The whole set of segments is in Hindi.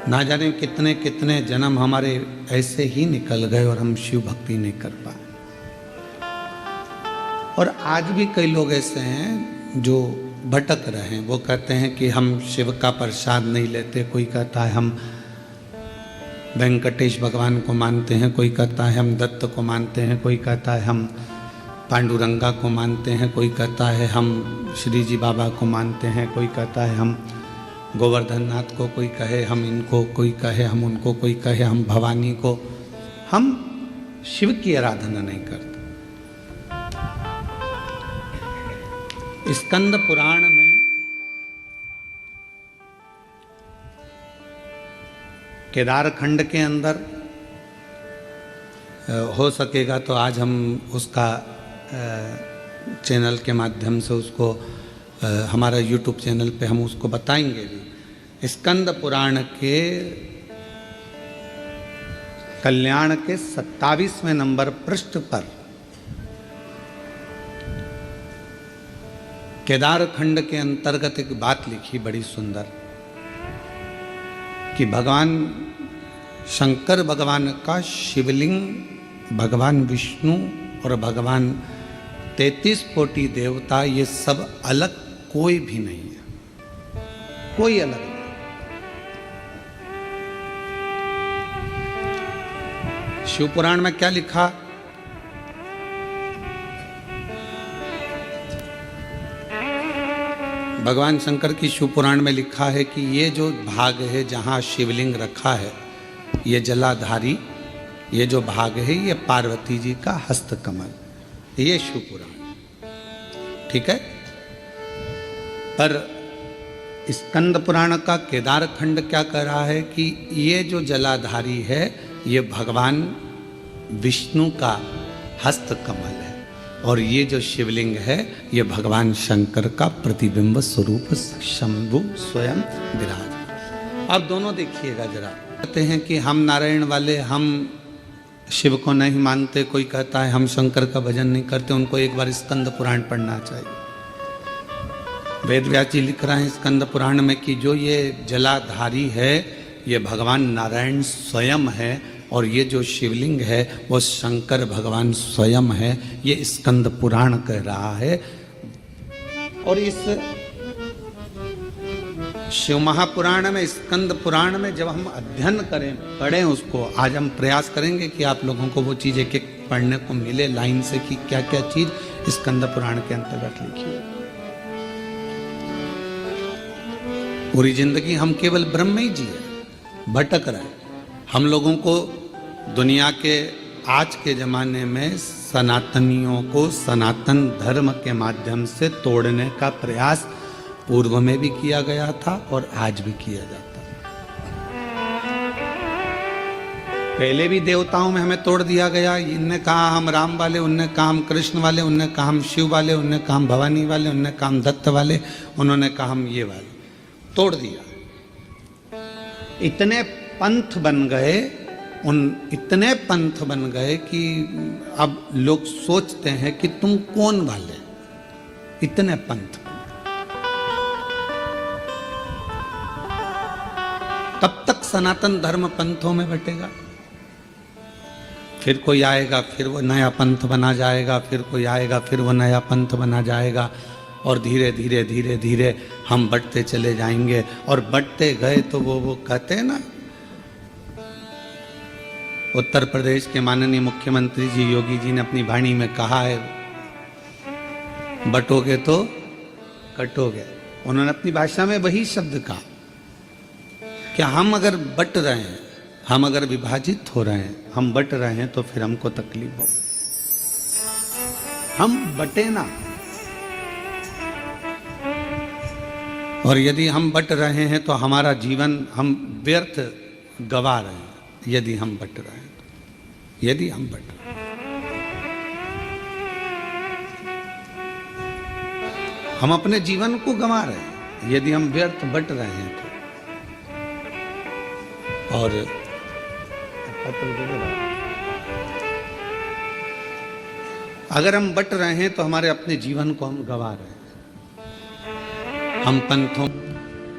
ना जाने कितने कितने जन्म हमारे ऐसे ही निकल गए और हम शिव भक्ति नहीं कर पाए। और आज भी कई लोग ऐसे हैं जो भटक रहे हैं। वो कहते हैं कि हम शिव का प्रसाद नहीं लेते, कोई कहता है हम वेंकटेश भगवान को मानते हैं, कोई कहता है हम दत्त को मानते हैं, कोई कहता है हम पांडुरंगा को मानते हैं, कोई कहता है हम श्री जी बाबा को मानते हैं, कोई कहता है हम गोवर्धन नाथ को, कोई कहे हम इनको, कोई कहे हम उनको, कोई कहे हम भवानी को। हम शिव की आराधना नहीं करते। स्कंद पुराण में केदार खंड के अंदर हो सकेगा तो आज हम उसका चैनल के माध्यम से उसको हमारा YouTube चैनल पे हम उसको बताएंगे भी। स्कंद पुराण के कल्याण के 27वें नंबर पृष्ठ पर केदार खंड के अंतर्गत एक बात लिखी बड़ी सुंदर कि भगवान शंकर भगवान का शिवलिंग, भगवान विष्णु और भगवान 33 कोटि देवता, ये सब अलग कोई भी नहीं है, कोई अलग नहीं। शिव पुराण में क्या लिखा? भगवान शंकर की शिव पुराण में लिखा है कि ये जो भाग है जहाँ शिवलिंग रखा है, ये जलाधारी, ये जो भाग है ये पार्वती जी का हस्त कमल, ये शिव पुराण, ठीक है। पर स्कंद पुराण का केदार खंड क्या कह रहा है कि ये जो जलाधारी है ये भगवान विष्णु का हस्त कमल है और ये जो शिवलिंग है ये भगवान शंकर का प्रतिबिंब स्वरूप शंभु स्वयं विराज। अब दोनों देखिएगा जरा। कहते हैं कि हम नारायण वाले, हम शिव को नहीं मानते, कोई कहता है हम शंकर का भजन नहीं करते, उनको एक बार स्कंद पुराण पढ़ना चाहिए। वेद व्यास जी लिख रहे हैं स्कंद पुराण में कि जो ये जलाधारी है ये भगवान नारायण स्वयं है और ये जो शिवलिंग है वो शंकर भगवान स्वयं है। ये स्कंद पुराण कह रहा है। और इस शिव महापुराण में, स्कंद पुराण में जब हम अध्ययन करें, पढ़ें उसको, आज हम प्रयास करेंगे कि आप लोगों को वो चीज़ एक एक पढ़ने को मिले लाइन से कि क्या क्या चीज़ स्कंद पुराण के अंतर्गत लिखी है। पूरी जिंदगी हम केवल ब्रह्म ही जिए, भटक रहे। हम लोगों को दुनिया के आज के ज़माने में सनातनियों को सनातन धर्म के माध्यम से तोड़ने का प्रयास पूर्व में भी किया गया था और आज भी किया जाता है। पहले भी देवताओं में हमें तोड़ दिया गया। इनने कहा हम राम वाले, उनने कहा हम कृष्ण वाले, उनने कहा हम शिव वाले, उनने कहा हम भवानी वाले, उनने कहा हम दत्त वाले, उन्होंने कहा हम ये वाले, तोड़ दिया। इतने पंथ बन गए, इतने पंथ बन गए कि अब लोग सोचते हैं कि तुम कौन वाले, इतने पंथ। तब तक सनातन धर्म पंथों में बटेगा, फिर कोई आएगा फिर वो नया पंथ बना जाएगा, फिर कोई आएगा फिर वो नया पंथ बना जाएगा और धीरे धीरे धीरे धीरे हम बढ़ते चले जाएंगे। और बढ़ते गए तो वो कहते हैं ना, उत्तर प्रदेश के माननीय मुख्यमंत्री जी योगी जी ने अपनी वाणी में कहा है, बटोगे तो कटोगे। उन्होंने अपनी भाषा में वही शब्द कहा कि हम अगर बट रहे हैं, हम अगर विभाजित हो रहे हैं, हम बट रहे हैं तो फिर हमको तकलीफ हो। हम बटे ना, और यदि हम बट रहे हैं तो हमारा जीवन हम व्यर्थ गवा रहे हैं। यदि हम बट रहे हैं, यदि हम बट रहे हैं, हम अपने जीवन को गंवा रहे हैं यदि हम व्यर्थ बट रहे हैं तो। और अगर हम बट रहे हैं तो हमारे अपने जीवन को हम गंवा रहे हैं। हम पंथों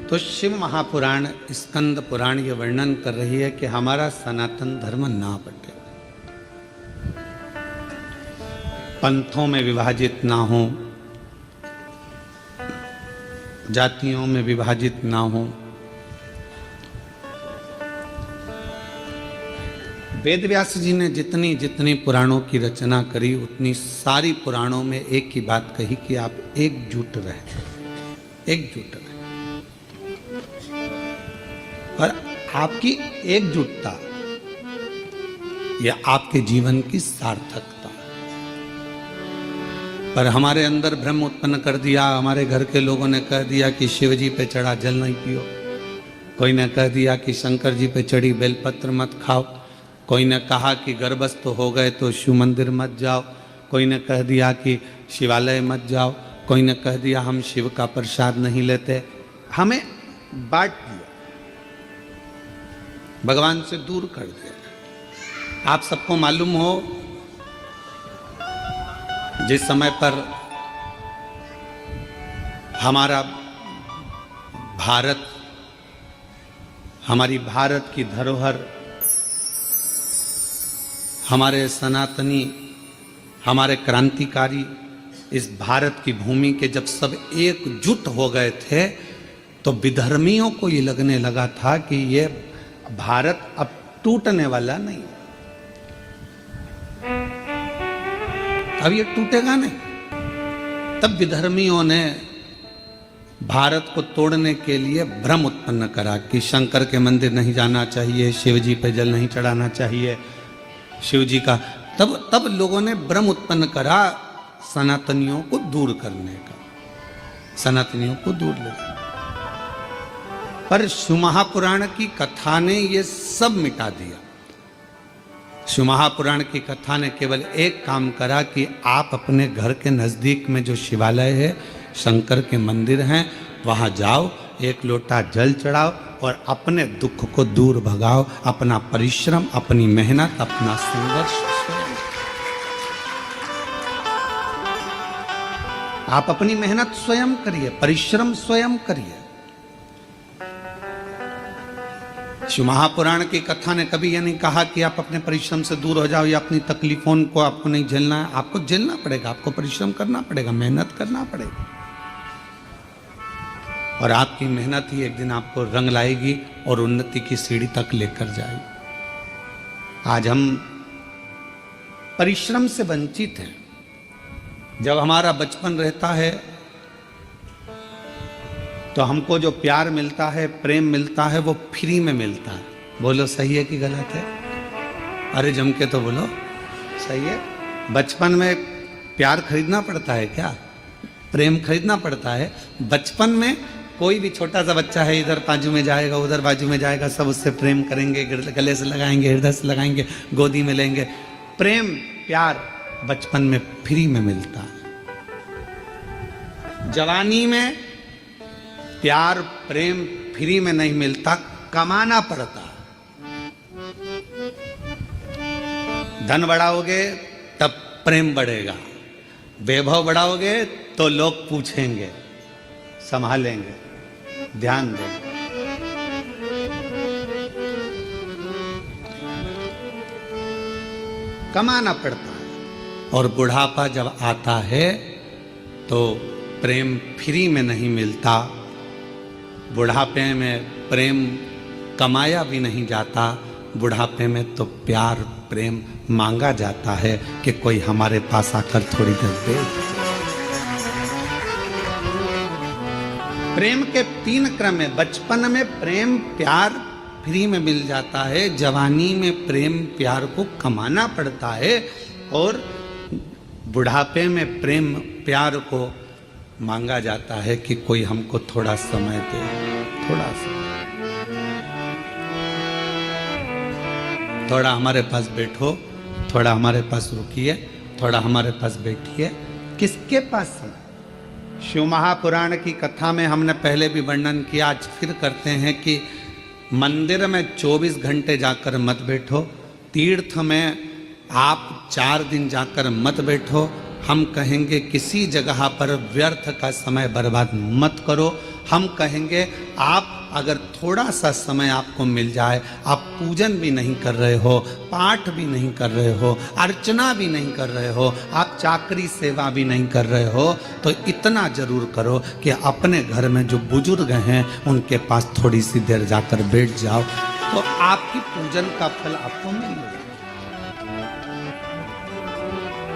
तो शिव महापुराण स्कंद पुराण ये वर्णन कर रही है कि हमारा सनातन धर्म ना बटे, पंथों में विभाजित ना हो, जातियों में विभाजित ना हो। वेद व्यास जी ने जितनी जितनी पुराणों की रचना करी उतनी सारी पुराणों में एक ही बात कही कि आप एकजुट रहे, एकजुट रहे। और आपकी एकजुटता यह आपके जीवन की सार्थकता। पर हमारे अंदर भ्रम उत्पन्न कर दिया, हमारे घर के लोगों ने कह दिया कि शिव जी पे चढ़ा जल नहीं पियो, कोई ने कह दिया कि शंकर जी पे चढ़ी बेलपत्र मत खाओ, कोई ने कहा कि गर्भस्थ हो गए तो शिव मंदिर मत जाओ, कोई ने कह दिया कि शिवालय मत जाओ, कोई ने कह दिया हम शिव का प्रसाद नहीं लेते। हमें बांट दिया, भगवान से दूर कर दिया। आप सबको मालूम हो जिस समय पर हमारा भारत, हमारी भारत की धरोहर, हमारे सनातनी, हमारे क्रांतिकारी इस भारत की भूमि के जब सब एकजुट हो गए थे तो विधर्मियों को ये लगने लगा था कि ये भारत अब टूटने वाला नहीं, अब ये टूटेगा नहीं। तब विधर्मियों ने भारत को तोड़ने के लिए भ्रम उत्पन्न करा कि शंकर के मंदिर नहीं जाना चाहिए, शिव जी पे जल नहीं चढ़ाना चाहिए, शिव जी का। तब लोगों ने भ्रम उत्पन्न करा सनातनियों को दूर करने का, सनातनियों को दूर ले। पर शिव महापुराण की कथा ने ये सब मिटा दिया। शिव महापुराण की कथा ने केवल एक काम करा कि आप अपने घर के नजदीक में जो शिवालय है, शंकर के मंदिर हैं, वहां जाओ, एक लोटा जल चढ़ाओ और अपने दुख को दूर भगाओ। अपना परिश्रम, अपनी मेहनत, अपना संघर्ष स्वयं, आप अपनी मेहनत स्वयं करिए, परिश्रम स्वयं करिए। शिव महापुराण की कथा ने कभी यह नहीं कहा कि आप अपने परिश्रम से दूर हो जाओ या अपनी तकलीफों को आपको नहीं झेलना है। आपको झेलना पड़ेगा, आपको परिश्रम करना पड़ेगा, मेहनत करना पड़ेगा, और आपकी मेहनत ही एक दिन आपको रंग लाएगी और उन्नति की सीढ़ी तक लेकर जाएगी। आज हम परिश्रम से वंचित हैं। जब हमारा बचपन रहता है तो हमको जो प्यार मिलता है, प्रेम मिलता है, वो फ्री में मिलता है। बोलो सही है कि गलत है? अरे जम के तो बोलो सही है। बचपन में प्यार खरीदना पड़ता है क्या? प्रेम खरीदना पड़ता है। बचपन में कोई भी छोटा सा बच्चा है, इधर बाजू में जाएगा, उधर बाजू में जाएगा, सब उससे प्रेम करेंगे, गले से लगाएंगे, हृदय से लगाएंगे, गोदी में लेंगे। प्रेम प्यार बचपन में फ्री में मिलता है। जवानी में प्यार प्रेम फ्री में नहीं मिलता, कमाना पड़ता। धन बढ़ाओगे तब प्रेम बढ़ेगा, वैभव बढ़ाओगे तो लोग पूछेंगे, संभालेंगे, ध्यान देंगे। कमाना पड़ता है। और बुढ़ापा जब आता है तो प्रेम फ्री में नहीं मिलता। बुढ़ापे में प्रेम कमाया भी नहीं जाता। बुढ़ापे में तो प्यार प्रेम मांगा जाता है कि कोई हमारे पास आकर थोड़ी देर दे। प्रेम के 3 क्रम है। बचपन में प्रेम प्यार फ्री में मिल जाता है, जवानी में प्रेम प्यार को कमाना पड़ता है, और बुढ़ापे में प्रेम प्यार को मांगा जाता है कि कोई हमको थोड़ा समय दे, थोड़ा सा, थोड़ा हमारे पास बैठो, थोड़ा हमारे पास रुकिए, थोड़ा हमारे पास बैठिए। किसके पास समय? शिव महापुराण की कथा में हमने पहले भी वर्णन किया, आज फिर करते हैं कि मंदिर में 24 घंटे जाकर मत बैठो, तीर्थ में आप 4 दिन जाकर मत बैठो, हम कहेंगे किसी जगह पर व्यर्थ का समय बर्बाद मत करो। हम कहेंगे आप अगर थोड़ा सा समय आपको मिल जाए, आप पूजन भी नहीं कर रहे हो, पाठ भी नहीं कर रहे हो, अर्चना भी नहीं कर रहे हो, आप चाकरी सेवा भी नहीं कर रहे हो, तो इतना जरूर करो कि अपने घर में जो बुजुर्ग हैं उनके पास थोड़ी सी देर जाकर बैठ जाओ, तो आपकी पूजन का फल आपको मिलेगा,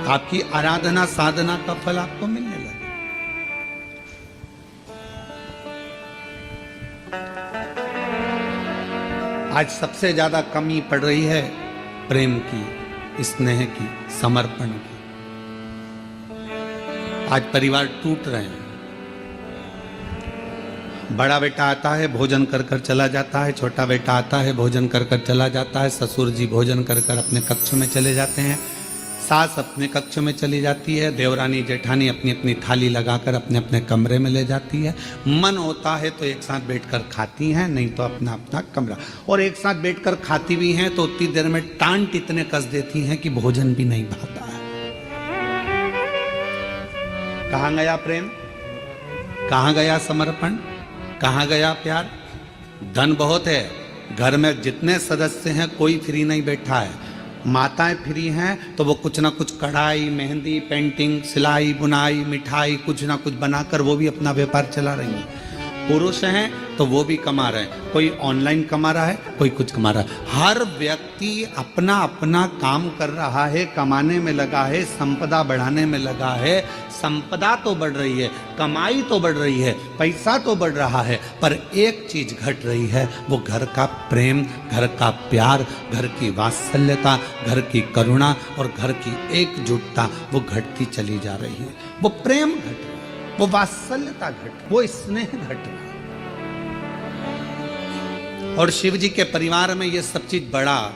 आपकी आराधना साधना का फल आपको मिलने लगे। आज सबसे ज्यादा कमी पड़ रही है प्रेम की, स्नेह की, समर्पण की। आज परिवार टूट रहे हैं। बड़ा बेटा आता है, भोजन कर कर चला जाता है, छोटा बेटा आता है, भोजन कर कर चला जाता है, ससुर जी भोजन कर कर अपने कक्ष में चले जाते हैं, सास अपने कक्ष में चली जाती है, देवरानी जेठानी अपनी अपनी थाली लगाकर अपने अपने कमरे में ले जाती है। मन होता है तो एक साथ बैठकर खाती हैं, नहीं तो अपना अपना कमरा, और एक साथ बैठकर खाती भी हैं तो उतनी देर में टांट इतने कस देती हैं कि भोजन भी नहीं भाता है। कहाँ गया प्रेम, कहाँ गया समर्पण, कहाँ गया प्यार? धन बहुत है, घर में जितने सदस्य हैं कोई फ्री नहीं बैठा है। माताएं फ्री हैं तो वो कुछ ना कुछ कढ़ाई, मेहंदी, पेंटिंग, सिलाई, बुनाई, मिठाई कुछ ना कुछ बनाकर वो भी अपना व्यापार चला रही हैं। पुरुष हैं तो वो भी कमा रहे हैं, कोई ऑनलाइन कमा रहा है, कोई कुछ कमा रहा है। हर व्यक्ति अपना अपना काम कर रहा है, कमाने में लगा है, संपदा बढ़ाने में लगा है। संपदा तो बढ़ रही है, कमाई तो बढ़ रही है, पैसा तो बढ़ रहा है, पर एक चीज घट रही है, वो घर का प्रेम, घर का प्यार, घर की वात्सल्यता, घर की करुणा और घर की एकजुटता वो घटती चली जा रही है। वो प्रेम घट रहा है, वो वात्सल्यता घट रहा है, वो स्नेह घट रहा है। और शिव जी के परिवार में ये सब चीज बड़ा,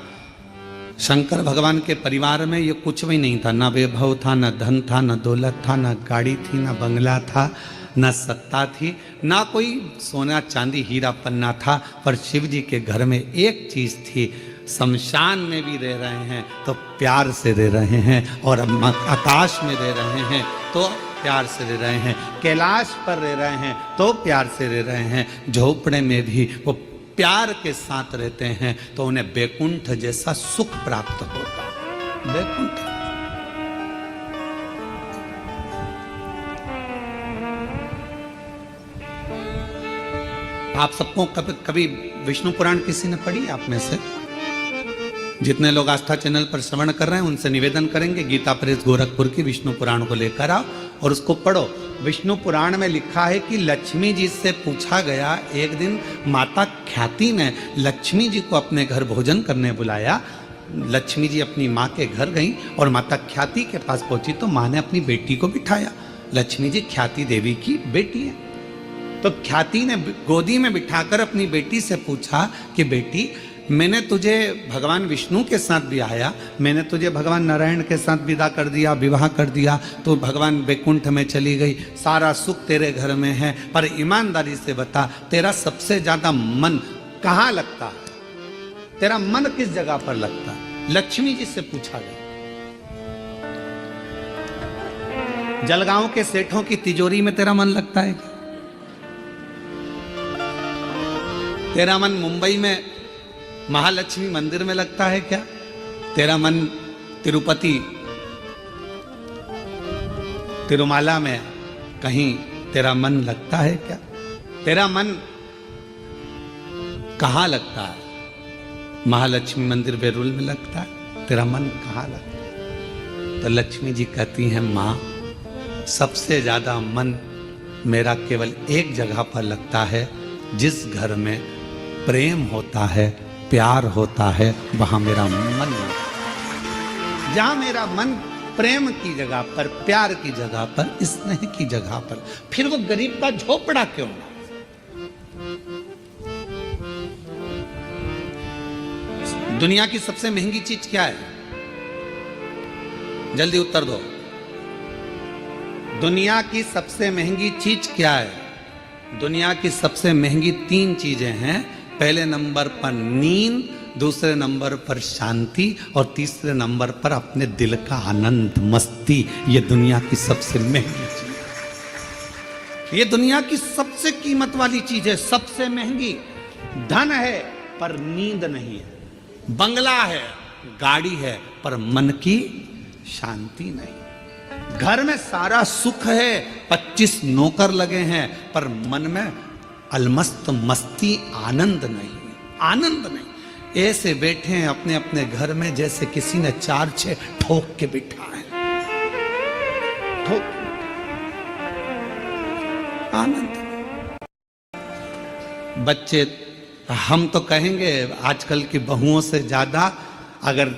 शंकर भगवान के परिवार में ये कुछ भी नहीं था। ना वैभव था, न धन था, न दौलत था, न गाड़ी थी, न बंगला था, न सत्ता थी, ना कोई सोना चांदी हीरा पन्ना था। पर शिव जी के घर में एक चीज थी, शमशान में भी रह रहे हैं तो प्यार से रह रहे हैं, और आकाश में रह रहे हैं तो प्यार से रह रहे हैं, कैलाश पर रह रहे हैं तो प्यार से रह रहे हैं, झोपड़े में भी वो प्यार के साथ रहते हैं तो उन्हें बैकुंठ जैसा सुख प्राप्त होता है। बैकुंठ आप सबको कभी विष्णु पुराण किसी ने पढ़ी आप में से? जितने लोग आस्था चैनल पर श्रवण कर रहे हैं उनसे निवेदन करेंगे गीता प्रेस गोरखपुर की विष्णु पुराण को लेकर आओ और उसको पढ़ो। विष्णु पुराण में लिखा है कि लक्ष्मी जी से पूछा गया, एक दिन माता ख्याति ने लक्ष्मी जी को अपने घर भोजन करने बुलाया। लक्ष्मी जी अपनी माँ के घर गई और माता ख्याति के पास पहुंची तो माँ ने अपनी बेटी को बिठाया। लक्ष्मी जी ख्याति देवी की बेटी है, तो ख्याति ने गोदी में बिठाकर अपनी बेटी से पूछा कि बेटी, मैंने तुझे भगवान विष्णु के साथ भी आया, मैंने तुझे भगवान नारायण के साथ विदा कर दिया, विवाह कर दिया, तो भगवान बैकुंठ में चली गई, सारा सुख तेरे घर में है, पर ईमानदारी से बता तेरा सबसे ज्यादा मन कहाँ लगता है? तेरा मन किस जगह पर लगता है? लक्ष्मी जी से पूछा गया। जलगांव के सेठों की तिजोरी में तेरा मन लगता है क्या? तेरा मन मुंबई में महालक्ष्मी मंदिर में लगता है क्या? तेरा मन तिरुपति तिरुमाला में कहीं तेरा मन लगता है क्या? तेरा मन कहाँ लगता है? महालक्ष्मी मंदिर बेरुल में लगता है? तेरा मन कहाँ लगता है? तो लक्ष्मी जी कहती हैं, माँ सबसे ज्यादा मन मेरा केवल एक जगह पर लगता है, जिस घर में प्रेम होता है, प्यार होता है, वहां मेरा मन लगता है। जहां मेरा मन प्रेम की जगह पर, प्यार की जगह पर, स्नेह की जगह पर, फिर वो गरीब का झोपड़ा क्यों ना? दुनिया की सबसे महंगी चीज क्या है? जल्दी उत्तर दो। दुनिया की सबसे महंगी चीज क्या है? दुनिया की सबसे महंगी 3 चीजें हैं। पहले नंबर पर नींद, दूसरे नंबर पर शांति और तीसरे नंबर पर अपने दिल का आनंद, मस्ती। ये दुनिया की सबसे महंगी चीज, ये दुनिया की सबसे कीमत वाली चीज है, सबसे महंगी। धन है पर नींद नहीं है, बंगला है, गाड़ी है, पर मन की शांति नहीं। घर में सारा सुख है, 25 नौकर लगे हैं, पर मन में अलमस्त मस्ती, आनंद नहीं, आनंद नहीं। ऐसे बैठे हैं अपने अपने घर में जैसे किसी ने 4-6 ठोक के बिठा है, ठोक, आनंद। बच्चे, हम तो कहेंगे आजकल की बहुओं से ज्यादा अगर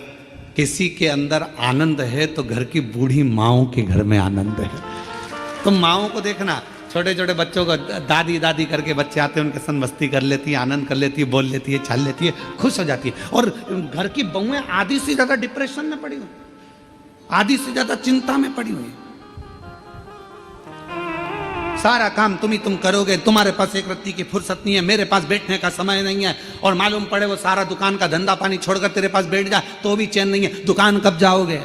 किसी के अंदर आनंद है तो घर की बूढ़ी माओं के घर में आनंद है। तो माओं को देखना, छोटे छोटे बच्चों को दादी दादी करके बच्चे आते हैं, उनके संग मस्ती कर लेती है, आनंद कर लेती है, बोल लेती है, छाल लेती है, खुश हो जाती है। और घर की बहुएं आधी से ज्यादा डिप्रेशन में पड़ी हुई, आधी से ज्यादा चिंता में पड़ी हुई। सारा काम तुम करोगे, तुम्हारे पास एक रत्ती की फुर्सत नहीं है, मेरे पास बैठने का समय नहीं है। और मालूम पड़े वो सारा दुकान का धंधा पानी छोड़कर तेरे पास बैठ जा तो भी चैन नहीं है, दुकान कब जाओगे?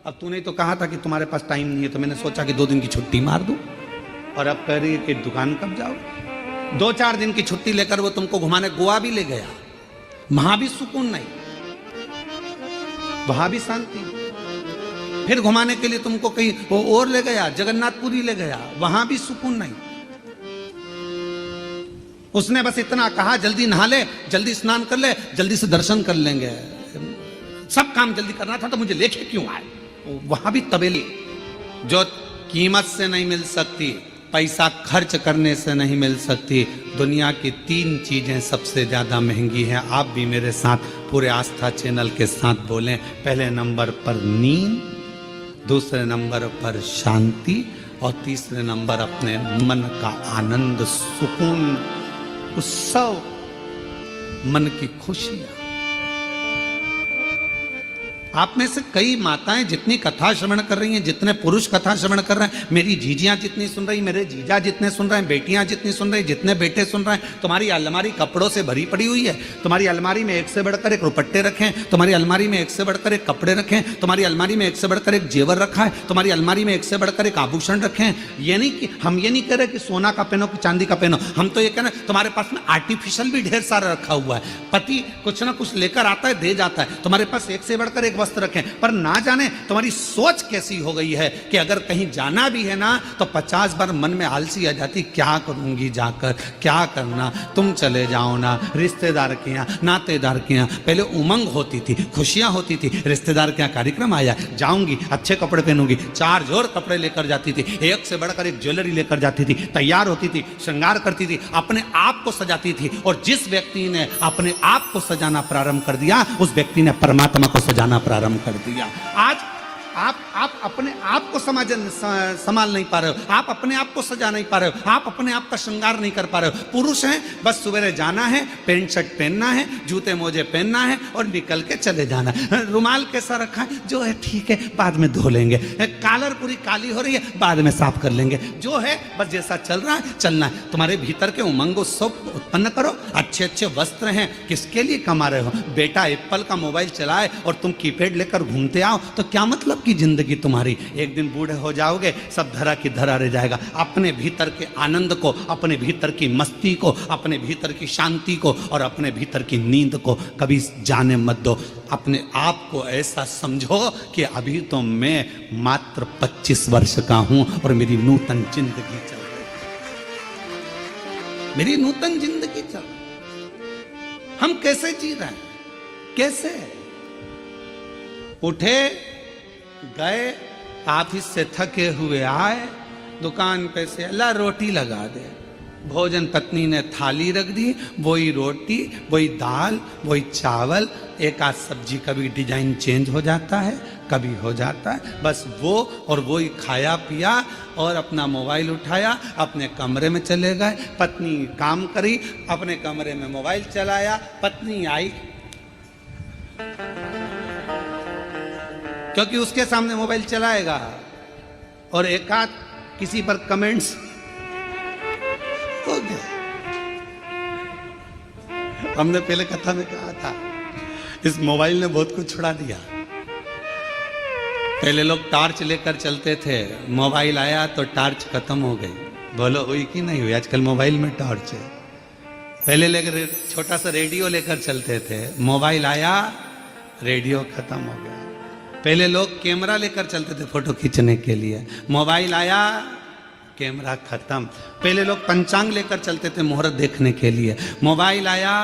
अब तूने तो कहा था कि तुम्हारे पास टाइम नहीं है, तो मैंने सोचा कि 2 दिन की छुट्टी मार दूं, और अब कह रही है कि दुकान कब जाओगे? 2-4 दिन की छुट्टी लेकर वो तुमको घुमाने गोवा भी ले गया, वहां भी सुकून नहीं, वहां भी शांति। फिर घुमाने के लिए तुमको कहीं वो और ले गया, जगन्नाथपुरी ले गया, वहां भी सुकून नहीं। उसने बस इतना कहा जल्दी नहा ले, जल्दी स्नान कर ले, जल्दी से दर्शन कर लेंगे, सब काम जल्दी करना था, तो मुझे लेके क्यों आए? वहां भी तबेली जो कीमत से नहीं मिल सकती, पैसा खर्च करने से नहीं मिल सकती। दुनिया की 3 चीजें सबसे ज्यादा महंगी हैं। आप भी मेरे साथ पूरे आस्था चैनल के साथ बोलें। पहले नंबर पर नींद, दूसरे नंबर पर शांति, और तीसरे नंबर अपने मन का आनंद, सुकून, उत्सव, मन की खुशियां। आप में से कई माताएं जितनी कथा श्रवण कर रही हैं, जितने पुरुष कथा श्रवण कर रहे हैं, मेरी जीजियां जितनी सुन रही, मेरे जीजा जितने सुन रहे हैं, बेटियां जितनी सुन रही, जितने बेटे सुन रहे हैं, तुम्हारी अलमारी कपड़ों से भरी पड़ी हुई है। तुम्हारी अलमारी में एक से बढ़कर एक रुपट्टे रखें, तुम्हारी अलमारी में एक से बढ़कर एक कपड़े रखें, तुम्हारी अलमारी में एक से बढ़कर एक जेवर रखा है, तुम्हारी अलमारी में एक से बढ़कर एक आभूषण रखें। ये नहीं कि हम ये नहीं कह रहे कि सोना का पहनो कि चांदी का पहनो, हम तो ये कह रहे हैं तुम्हारे पास में आर्टिफिशियल भी ढेर सारा रखा हुआ है। पति कुछ ना कुछ लेकर आता है, दे जाता है, तुम्हारे पास एक से बढ़कर एक वस्त्र रखें, पर ना जाने तुम्हारी सोच कैसी हो गई है कि अगर कहीं जाना भी है ना तो 50 बार मन में आलसी आ जाती, क्या करूंगी जाकर, क्या करना, तुम चले जाओ ना। रिश्तेदार के यहाँ, नातेदार के यहाँ पहले उमंग होती थी, खुशियां होती थी, रिश्तेदार के यहाँ कार्यक्रम आया, जाऊंगी, अच्छे कपड़े पहनूंगी, 4 जोड़ कपड़े लेकर जाती थी, एक से बढ़कर एक ज्वेलरी लेकर जाती थी, तैयार होती थी, श्रृंगार करती थी, अपने आप को सजाती थी। और जिस व्यक्ति ने अपने आप को सजाना प्रारंभ कर दिया, उस व्यक्ति ने परमात्मा को सजाना प्रारंभ कर दिया। आज आप अपने आप को संभाल नहीं पा रहे हो, आप अपने आप को सजा नहीं पा रहे हो, आप अपने आप का श्रृंगार नहीं कर पा रहे हो। पुरुष हैं, बस सवेरे जाना है, पैंट शर्ट पहनना है, जूते मोजे पहनना है और निकल के चले जाना है। रुमाल कैसा रखा है, जो है ठीक है, बाद में धो लेंगे। कॉलर पूरी काली हो रही है, बाद में साफ कर लेंगे, जो है बस जैसा चल रहा है चलना है। तुम्हारे भीतर के उमंग उत्सव उत्पन्न करो। अच्छे अच्छे वस्त्र हैं, किसके लिए कमा रहे हो? बेटा एप्पल का मोबाइल चलाए और तुम कीपैड लेकर घूमते आओ तो क्या मतलब की जिंदगी तुम्हारी? एक दिन बूढ़े हो जाओगे, सब धरा की धरा रह जाएगा। अपने भीतर के आनंद को, अपने भीतर की मस्ती को, अपने भीतर की शांति को और अपने भीतर की नींद को कभी जाने मत दो। अपने आप को ऐसा समझो कि अभी तो मैं मात्र 25 वर्ष का हूं और मेरी नूतन जिंदगी चल रही है, मेरी नूतन जिंदगी चल रही है। हम कैसे जी रहे हैं? कैसे उठे, गए, ऑफिस से थके हुए आए, दुकान पे से अल्लाह रोटी लगा दे, भोजन पत्नी ने थाली रख दी, वही रोटी, वही दाल, वही चावल, एक आध सब्जी, कभी डिजाइन चेंज हो जाता है, कभी हो जाता है, बस वो और वही खाया पिया और अपना मोबाइल उठाया, अपने कमरे में चले गए। पत्नी काम करी, अपने कमरे में मोबाइल चलाया, पत्नी आई क्योंकि उसके सामने मोबाइल चलाएगा और एक आध किसी पर कमेंट्स हो गया। हमने पहले कथा में कहा था इस मोबाइल ने बहुत कुछ छुड़ा दिया। पहले लोग टॉर्च लेकर चलते थे, मोबाइल आया तो टॉर्च खत्म हो गई। बोलो हुई कि नहीं हुई? आजकल मोबाइल में टॉर्च है। पहले लेकर छोटा सा रेडियो लेकर चलते थे, मोबाइल आया रेडियो खत्म हो गया। पहले लोग कैमरा लेकर चलते थे फोटो खींचने के लिए, मोबाइल आया कैमरा खत्म। पहले लोग पंचांग लेकर चलते थे मुहूर्त देखने के लिए, मोबाइल आया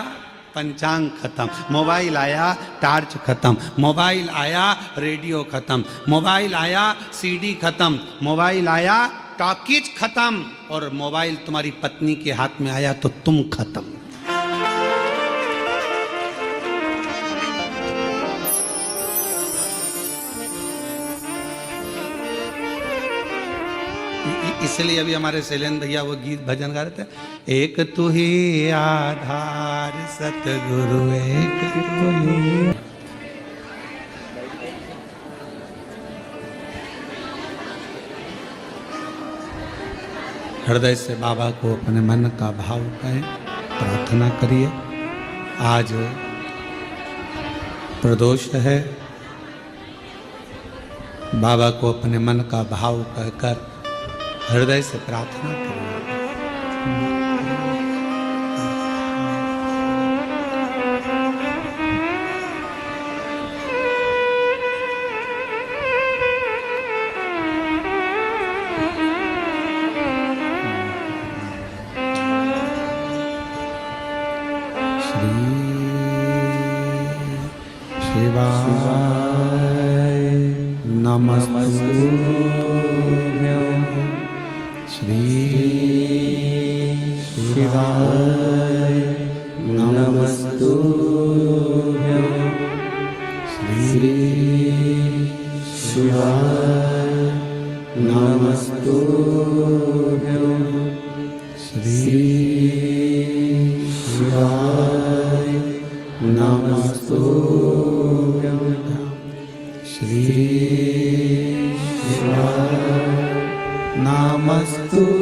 पंचांग खत्म। मोबाइल आया टार्च खत्म। मोबाइल आया रेडियो खत्म। मोबाइल आया सीडी खत्म। मोबाइल आया टॉकीज खत्म। और मोबाइल तुम्हारी पत्नी के हाथ में आया तो तुम खत्म। इसलिए अभी हमारे शैलेंद्र भैया वो गीत भजन गा रहे थे, एक तू ही आधार सतगुरु एक तू ही। हृदय से बाबा को अपने मन का भाव कहें, प्रार्थना करिए। आज प्रदोष है, बाबा को अपने मन का भाव कहकर हृदय से प्रार्थना करिए। श्री शिवाय नमस्तुभ्यं। श्री शिवाय नमस्तुभ्यं। श्री शिवाय नमस्तुभ्यं। श्री शिवाय नमस्तुभ्यं। श्री शिवाय नमस्तुभ्यं।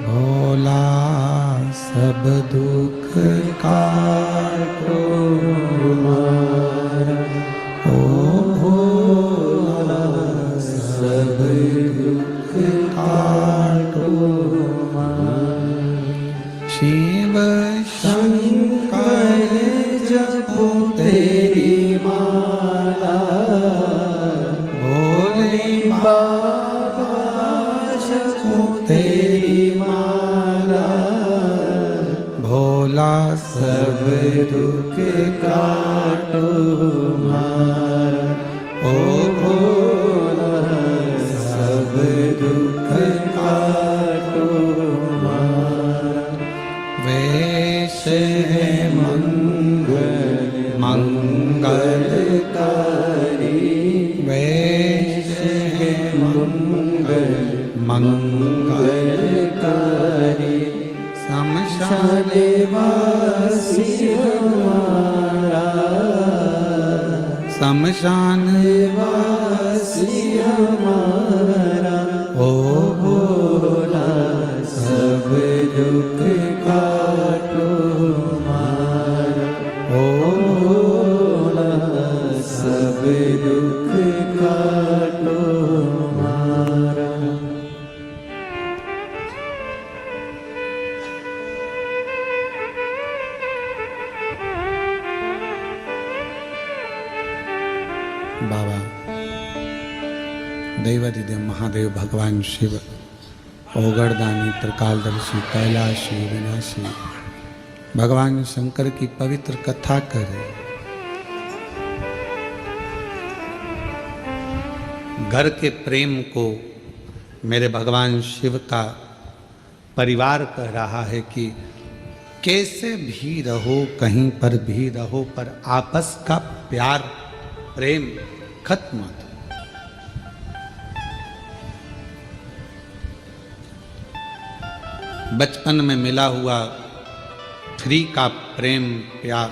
भोला सब दुख काटो हमारा, ओ भोला सब दुख काटो हमारा। शिव शंकर जपो तेरी माला, भोले बाबा जपो तेरी माला। भोला सब दुख काटो हमारा, ओ भोला सब दुख काटो हमारा। वेश है मंगल मंगलकारी, वेश है मंगल मंगलकारी। शमशान वासी हमारा, शमशान वासी हमारा। ओ भोला सब दुख काटो हमारा, ओ भोला सब दुख काटो हमारा। बाबा दैवाधिदेव महादेव भगवान शिव, ओगड़दानी त्रिकालदर्शी कैलाशी विनाशी भगवान शंकर की पवित्र कथा करें। घर के प्रेम को मेरे भगवान शिव का परिवार कह रहा है कि कैसे भी रहो, कहीं पर भी रहो, पर आपस का प्यार प्रेम खत्म मत। बचपन में मिला हुआ फ्री का प्रेम प्यार,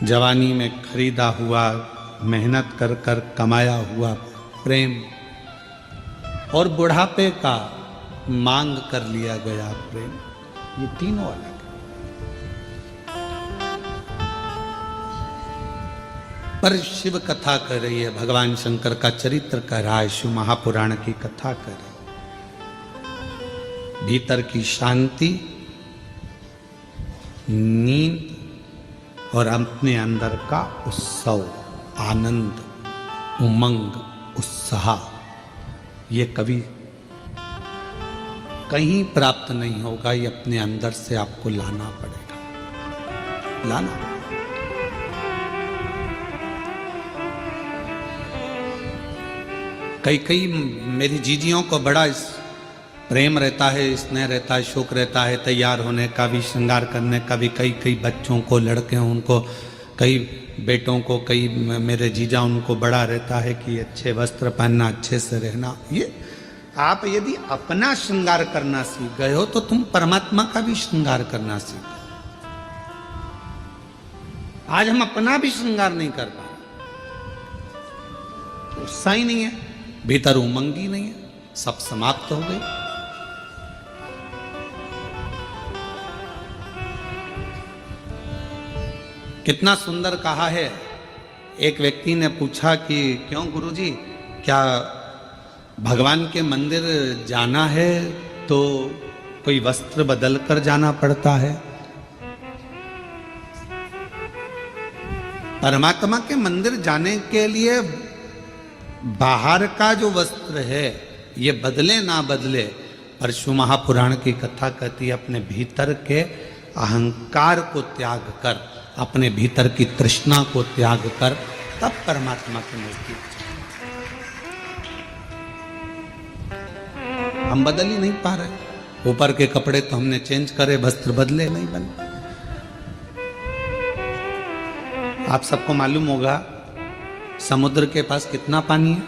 जवानी में खरीदा हुआ मेहनत कर कर कमाया हुआ प्रेम, और बुढ़ापे का मांग कर लिया गया प्रेम, ये तीनों अलग है। पर शिव कथा कर रही है, भगवान शंकर का चरित्र कह रहा है, शिव महापुराण की कथा कर रही है। भीतर की शांति, नींद और अपने अंदर का उत्सव, आनंद, उमंग, उत्साह, ये कभी कहीं प्राप्त नहीं होगा। ये अपने अंदर से आपको लाना पड़ेगा, लाना। कई मेरी जीजियों को बड़ा प्रेम रहता है, स्नेह रहता है, शौक रहता है तैयार होने का भी, श्रृंगार करने का भी। कई बच्चों को, लड़के हैं उनको, कई बेटों को, कई मेरे जीजा उनको बड़ा रहता है कि अच्छे वस्त्र पहनना, अच्छे से रहना। ये आप यदि अपना श्रृंगार करना सीख गए हो तो तुम परमात्मा का भी श्रृंगार करना सीख। आज हम अपना भी श्रृंगार नहीं कर पा रहे, उत्साह ही नहीं है, भीतर उमंग ही नहीं है, सब समाप्त हो गई। कितना सुंदर कहा है। एक व्यक्ति ने पूछा कि क्यों गुरुजी, क्या भगवान के मंदिर जाना है तो कोई वस्त्र बदल कर जाना पड़ता है? परमात्मा के मंदिर जाने के लिए बाहर का जो वस्त्र है ये बदले ना बदले, पर शिव महापुराण की कथा कहती है अपने भीतर के अहंकार को त्याग कर, अपने भीतर की तृष्णा को त्याग कर, तब परमात्मा के नजदीक। हम बदल ही नहीं पा रहे। ऊपर के कपड़े तो हमने चेंज करे, वस्त्र बदले नहीं बने। आप सबको मालूम होगा समुद्र के पास कितना पानी है?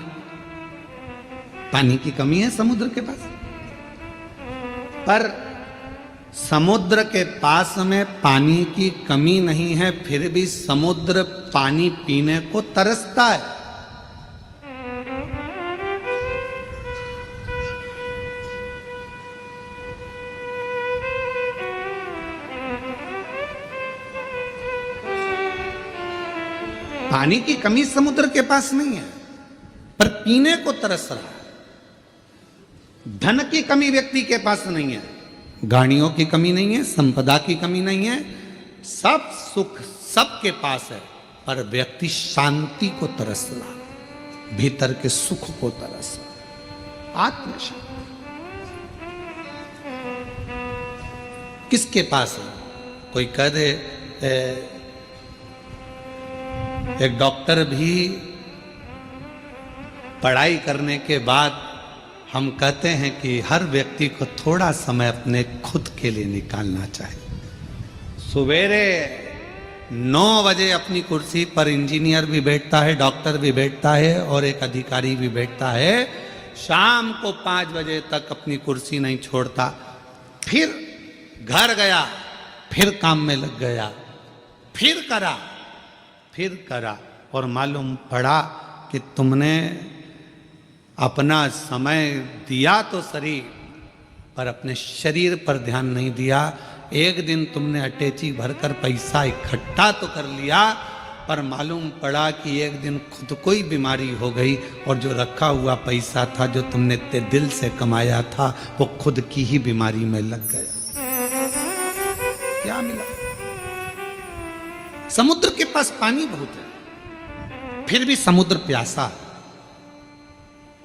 पानी की कमी है समुद्र के पास, पर समुद्र के पास में पानी की कमी नहीं है, फिर भी समुद्र पानी पीने को तरसता है। पानी की कमी समुद्र के पास नहीं है, पर पीने को तरस रहा है। धन की कमी व्यक्ति के पास नहीं है, गाड़ियों की कमी नहीं है, संपदा की कमी नहीं है, सब सुख सबके पास है, पर व्यक्ति शांति को तरस रहा, भीतर के सुख को तरस रहा, आत्मशांति। किसके पास है? कोई कह दे एक डॉक्टर भी पढ़ाई करने के बाद हम कहते हैं कि हर व्यक्ति को थोड़ा समय अपने खुद के लिए निकालना चाहिए। सवेरे 9 बजे अपनी कुर्सी पर इंजीनियर भी बैठता है, डॉक्टर भी बैठता है और एक अधिकारी भी बैठता है। शाम को 5 बजे तक अपनी कुर्सी नहीं छोड़ता, फिर घर गया, फिर काम में लग गया, फिर करा और मालूम पड़ा कि तुमने अपना समय दिया तो सही, पर अपने शरीर पर ध्यान नहीं दिया। एक दिन तुमने अटैची भरकर पैसा इकट्ठा तो कर लिया, पर मालूम पड़ा कि एक दिन खुद को ही बीमारी हो गई और जो रखा हुआ पैसा था, जो तुमने दिल से कमाया था, वो खुद की ही बीमारी में लग गया। क्या मिला? समुद्र के पास पानी बहुत है, फिर भी समुद्र प्यासा है।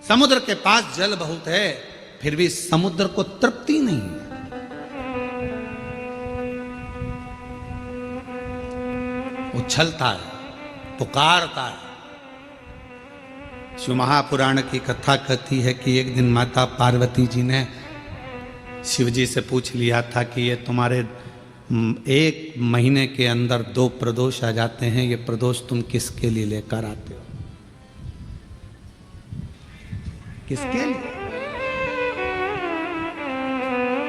समुद्र के पास जल बहुत है, फिर भी समुद्र को तृप्ति नहीं है। उछलता है, पुकारता है। शिव महापुराण की कथा कहती है कि एक दिन माता पार्वती जी ने शिव जी से पूछ लिया था कि ये तुम्हारे 1 महीने के अंदर 2 प्रदोष आ जाते हैं, ये प्रदोष तुम किसके लिए लेकर आते हो? किसके लिए?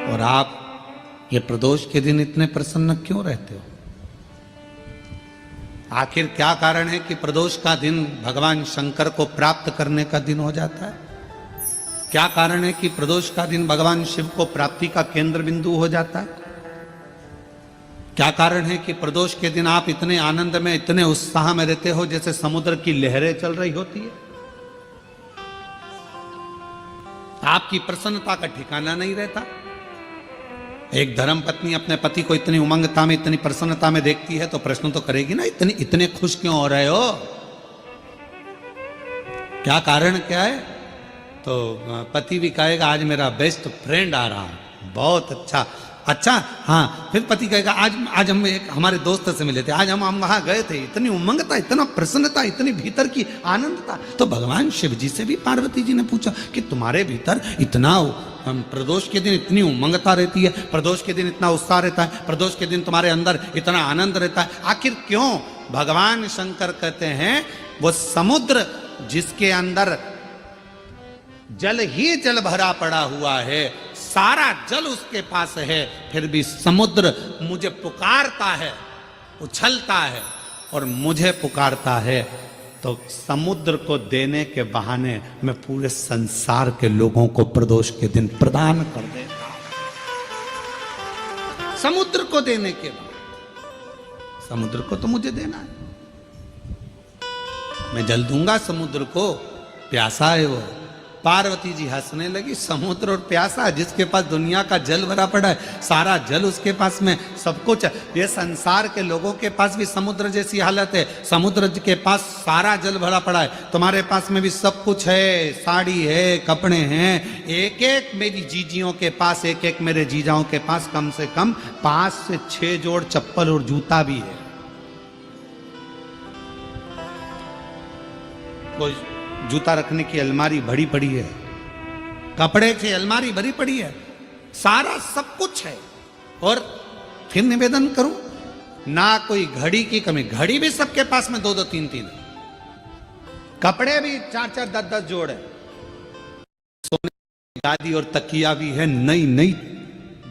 और आप ये प्रदोष के दिन इतने प्रसन्न क्यों रहते हो? आखिर क्या कारण है कि प्रदोष का दिन भगवान शंकर को प्राप्त करने का दिन हो जाता है? क्या कारण है कि प्रदोष का दिन भगवान शिव को प्राप्ति का केंद्र बिंदु हो जाता है? क्या कारण है कि प्रदोष के दिन आप इतने आनंद में, इतने उत्साह में रहते हो जैसे समुद्र की लहरें चल रही होती है? आपकी प्रसन्नता का ठिकाना नहीं रहता। एक धर्म पत्नी अपने पति को इतनी उमंगता में, इतनी प्रसन्नता में देखती है तो प्रश्न तो करेगी ना, इतने खुश क्यों हो रहे हो, क्या कारण क्या है? तो पति भी कहेगा आज मेरा बेस्ट फ्रेंड आ रहा है, बहुत अच्छा। अच्छा, हाँ, फिर पति कहेगा आज हम एक हमारे दोस्त से मिले थे, आज हम वहां गए थे, इतनी उमंगता, इतना प्रसन्नता, इतनी भीतर की आनंद था। तो भगवान शिव जी से भी पार्वती जी ने पूछा कि तुम्हारे भीतर इतना प्रदोष के दिन इतनी उमंगता रहती है, प्रदोष के दिन इतना उत्साह रहता है, प्रदोष के दिन तुम्हारे अंदर इतना आनंद रहता है, आखिर क्यों? भगवान शंकर कहते हैं वो समुद्र जिसके अंदर जल ही जल भरा पड़ा हुआ है, सारा जल उसके पास है, फिर भी समुद्र मुझे पुकारता है, उछलता है और मुझे पुकारता है, तो समुद्र को देने के बहाने मैं पूरे संसार के लोगों को प्रदोष के दिन प्रदान कर देता हूं। समुद्र को देने के बाद, समुद्र को तो मुझे देना है, मैं जल दूंगा समुद्र को, प्यासा है वो। पार्वती जी हंसने लगी, समुद्र और प्यासा, जिसके पास दुनिया का जल भरा पड़ा है, सारा जल उसके पास में, सब कुछ। ये संसार के लोगों के पास भी समुद्र जैसी हालत है, समुद्र के पास सारा जल भरा पड़ा है, तुम्हारे पास में भी सब कुछ है, साड़ी है, कपड़े हैं, एक एक मेरी जीजियों के पास, एक एक मेरे जीजाओं के पास कम से कम 5 से 6 जोड़ चप्पल और जूता भी है। कोई जूता रखने की अलमारी भरी पड़ी है, कपड़े की अलमारी भरी पड़ी है, सारा सब कुछ है। और फिर निवेदन करूं, ना कोई घड़ी की कमी, घड़ी भी सबके पास में 2-2, 3-3 है, कपड़े भी 4-4, 10-10 जोड़ है, सोने की गादी और तकिया भी है, नई नई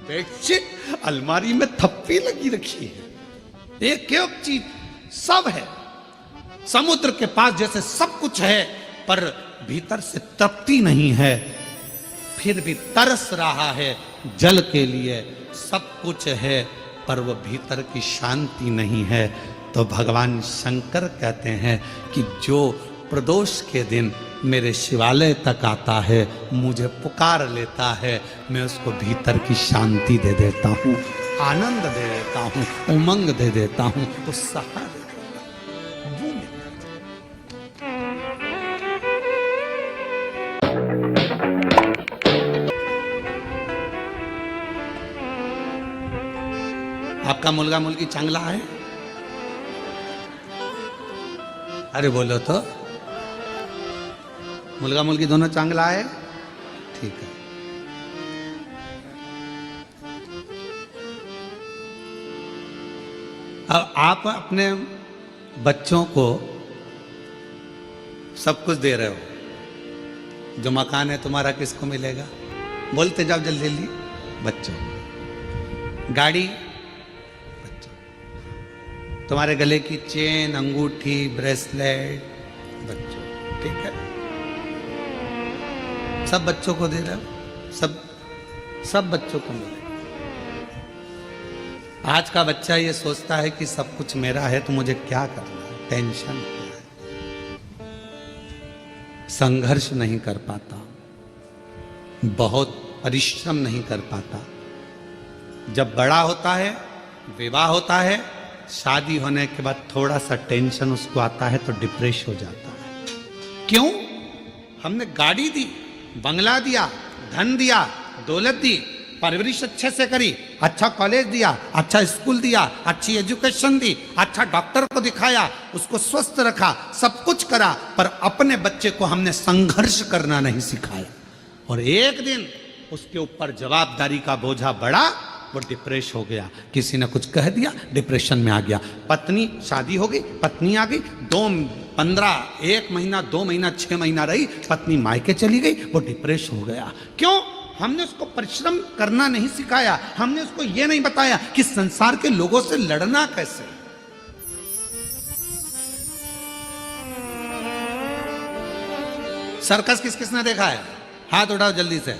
बेडशीट अलमारी में थप्पी लगी रखी है, एक एक चीज सब है। समुद्र के पास जैसे सब कुछ है पर भीतर से तृप्ति नहीं है, फिर भी तरस रहा है जल के लिए, सब कुछ है पर वो भीतर की शांति नहीं है। तो भगवान शंकर कहते हैं कि जो प्रदोष के दिन मेरे शिवालय तक आता है, मुझे पुकार लेता है, मैं उसको भीतर की शांति दे देता हूँ, आनंद दे देता हूँ, उमंग दे देता हूँ, उत्साह दे देता हूँ। आपका मुलगा मुलगी चांगला है? अरे बोलो तो, मुलगा मुलगी दोनों चांगला है? ठीक है। अब आप अपने बच्चों को सब कुछ दे रहे हो, जो मकान है तुम्हारा किसको मिलेगा? बोलते जाओ जल्दी जल्दी। बच्चों। गाड़ी, तुम्हारे गले की चेन, अंगूठी, ब्रेसलेट, बच्चों, ठीक है, सब बच्चों को दे रहे हो, सब बच्चों को मिले। आज का बच्चा ये सोचता है कि सब कुछ मेरा है तो मुझे क्या करना है, टेंशन क्या है, संघर्ष नहीं कर पाता, बहुत परिश्रम नहीं कर पाता। जब बड़ा होता है, विवाह होता है, शादी होने के बाद थोड़ा सा टेंशन उसको आता है तो डिप्रेस हो जाता है। क्यों? हमने गाड़ी दी, बंगला दिया, धन दिया, दौलत दी, परवरिश अच्छे से करी, अच्छा कॉलेज दिया, अच्छा स्कूल दिया, अच्छी एजुकेशन दी, अच्छा डॉक्टर को दिखाया, उसको स्वस्थ रखा, सब कुछ करा, पर अपने बच्चे को हमने संघर्ष करना नहीं सिखाया। और एक दिन उसके ऊपर जवाबदारी का बोझा बढ़ा, वो डिप्रेस हो गया, किसी ने कुछ कह दिया, डिप्रेशन में आ गया। पत्नी, शादी हो गई, पत्नी आ गई, 1 महीना, 2 महीना, 6 महीना रही, पत्नी मायके चली गई, वो डिप्रेस हो गया। क्यों? हमने उसको परिश्रम करना नहीं सिखाया, हमने उसको ये नहीं बताया कि संसार के लोगों से लड़ना कैसे। सर्कस किस किसने देखा है? हाथ उठाओ जल्दी से।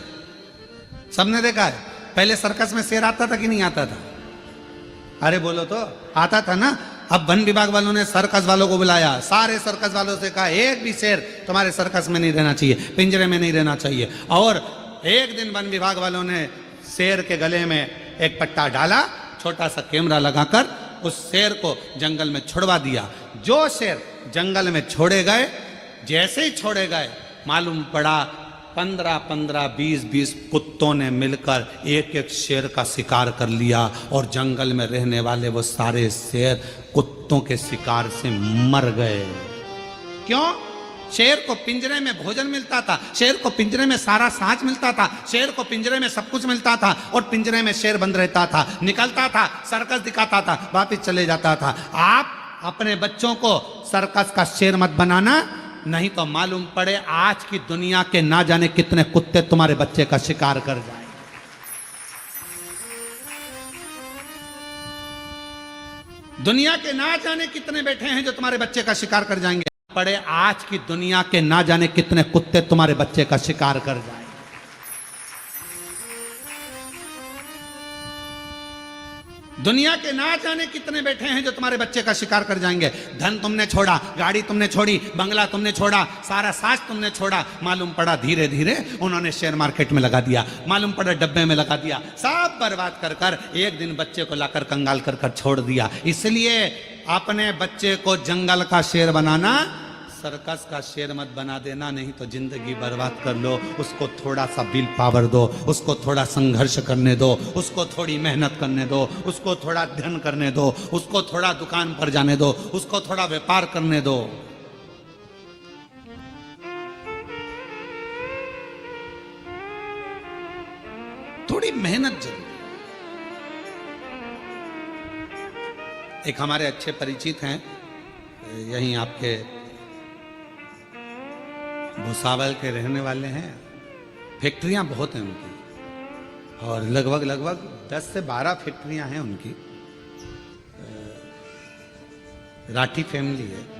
सबने देखा है? पहले सर्कस में शेर आता था कि नहीं आता था? अरे बोलो तो, आता था ना। अब वन विभाग वालों ने सर्कस वालों को बुलाया, सारे सर्कस वालों से कहा एक भी शेर तुम्हारे सर्कस में नहीं रहना चाहिए, पिंजरे में नहीं रहना चाहिए। और एक दिन वन विभाग वालों ने शेर के गले में एक पट्टा डाला, छोटा सा कैमरा लगाकर उस शेर को जंगल में छुड़वा दिया। जो शेर जंगल में छोड़े गए, जैसे ही छोड़े गए, मालूम पड़ा 15-15, 20-20 कुत्तों ने मिलकर एक एक शेर का शिकार कर लिया और जंगल में रहने वाले वो सारे शेर कुत्तों के शिकार से मर गए। क्यों? शेर को पिंजरे में भोजन मिलता था, शेर को पिंजरे में सारा सांच मिलता था, शेर को पिंजरे में सब कुछ मिलता था और पिंजरे में शेर बंद रहता था, निकलता था, सर्कस दिखाता था, वापिस चले जाता था। आप अपने बच्चों को सर्कस का शेर मत बनाना, नहीं तो मालूम पड़े आज की दुनिया के ना जाने कितने कुत्ते तुम्हारे बच्चे का शिकार कर जाए। दुनिया के ना जाने कितने बैठे हैं जो तुम्हारे बच्चे का शिकार कर जाएंगे। पड़े आज की दुनिया के ना जाने कितने कुत्ते तुम्हारे बच्चे का शिकार कर जाए। दुनिया के ना जाने कितने बैठे हैं जो तुम्हारे बच्चे का शिकार कर जाएंगे। धन तुमने छोड़ा, गाड़ी तुमने छोड़ी, बंगला तुमने छोड़ा, सारा साज तुमने छोड़ा, मालूम पड़ा धीरे धीरे उन्होंने शेयर मार्केट में लगा दिया, मालूम पड़ा डब्बे में लगा दिया, सब बर्बाद कर कर एक दिन बच्चे को लाकर कंगाल कर कर छोड़ दिया। इसलिए अपने बच्चे को जंगल का शेर बनाना, सर्कस का शेर मत बना देना, नहीं तो जिंदगी बर्बाद कर लो। उसको थोड़ा सा विल पावर दो, उसको थोड़ा संघर्ष करने दो, उसको थोड़ी मेहनत करने दो, उसको थोड़ा अध्ययन करने दो, उसको थोड़ा दुकान पर जाने दो, उसको थोड़ा व्यापार करने दो। थोड़ी मेहनत जरूर। एक हमारे अच्छे परिचित हैं, यहीं आपके भुसावल के रहने वाले हैं। फैक्ट्रियां बहुत हैं उनकी और लगभग 10 से 12 फैक्ट्रियां हैं उनकी। राठी फैमिली है।